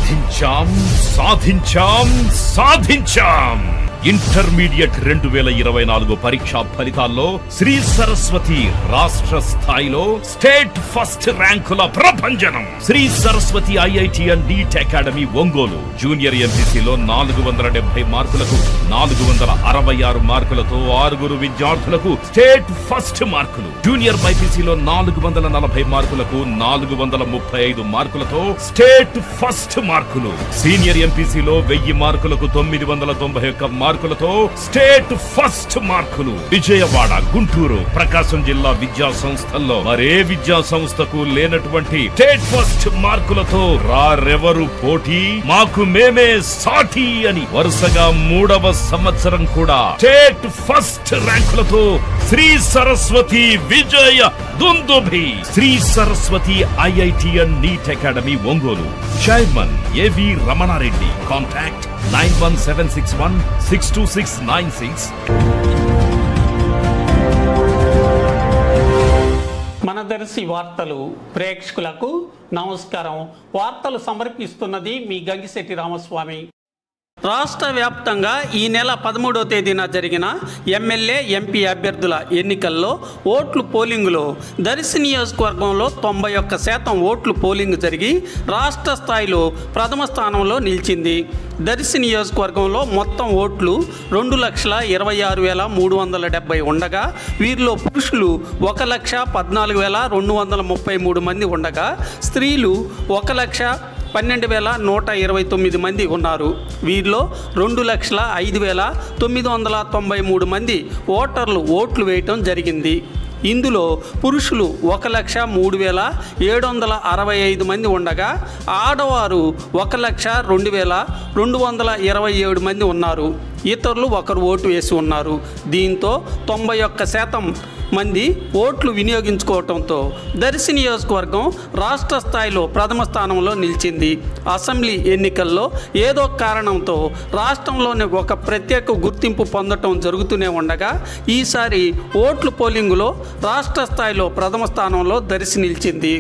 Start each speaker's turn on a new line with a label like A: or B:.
A: సాధించాం సాధించాం సాధించాం ఇంటర్మీడియట్ 2024 పరీక్షా ఫలితాల్లో శ్రీ సరస్వతి రాష్ట్ర స్థాయిలో స్టేట్ ఫస్ట్ ర్యాంకుల ప్రభంజనం. Shri Saraswati IIT and NEET academy Ongole junior ఎంపీసీలో 470 మార్కులకు 466 మార్కులతో 6 విద్యార్థులకు స్టేట్ ఫస్ట్ మార్కులు. జూనియర్ బైపీసీలో 440 మార్కులకు 435 మార్కులతో స్టేట్ ఫస్ట్ మార్కులు. సీనియర్ ఎంపీసీలో 1000 మార్కులకు 991 మార్కులతో స్టేట్ ఫస్ట్ మార్కులు. విజయవాడ, గుంటూరు, ప్రకాశం జిల్లా విద్యా సంస్థల్లో మరే విద్యా సంస్థకు లేనటువంటి స్టేట్ ఫస్ట్ మార్కులతో రారెవరు పోటీ, మాకు మేమే సాటి అని వరుసగా 3వ సంవత్సరం కూడా స్టేట్ ఫస్ట్ ర్యాంకులతో శ్రీ సరస్వతి విజయ దుందుభి. Shri Saraswati IIT and NEET academy Ongole. Chairman A V Ramana Reddy. Contact 9176162696.
B: మనదర్శి వార్తలు ప్రేక్షకులకు నమస్కారం. వార్తలు సమర్పిస్తున్నది మీ గంగిశెట్టి రామస్వామి. రాష్ట్ర వ్యాప్తంగా ఈ నెల 13వ తేదీన జరిగిన ఎమ్మెల్యే, ఎంపీ అభ్యర్థుల ఎన్నికల్లో ఓట్లు పోలింగులో దర్శి నియోజకవర్గంలో 91% ఓట్లు పోలింగ్ జరిగి రాష్ట్ర స్థాయిలో ప్రథమ స్థానంలో నిలిచింది. దర్శి నియోజకవర్గంలో మొత్తం ఓట్లు 2,26,370 ఉండగా వీరిలో పురుషులు 1,14,233 మంది ఉండగా స్త్రీలు 1,12,129 మంది ఉన్నారు. వీరిలో 2,05,993 మంది ఓటర్లు ఓట్లు వేయటం జరిగింది. ఇందులో పురుషులు 1,03,765 మంది ఉండగా ఆడవారు 1,02,227 మంది ఉన్నారు. ఇతరులు ఒకరు ఓటు వేసి ఉన్నారు. దీంతో 91% మంది ఓట్లు వినియోగించుకోవడంతో దర్శి నియోజకవర్గం రాష్ట్ర స్థాయిలో ప్రథమ స్థానంలో నిలిచింది. అసెంబ్లీ ఎన్నికల్లో ఏదో కారణంతో రాష్ట్రంలోని ఒక ప్రత్యేక గుర్తింపు పొందటం జరుగుతూనే ఉండగా ఈసారి ఓట్లు పోలింగులో రాష్ట్ర స్థాయిలో ప్రథమ స్థానంలో దర్శి నిలిచింది.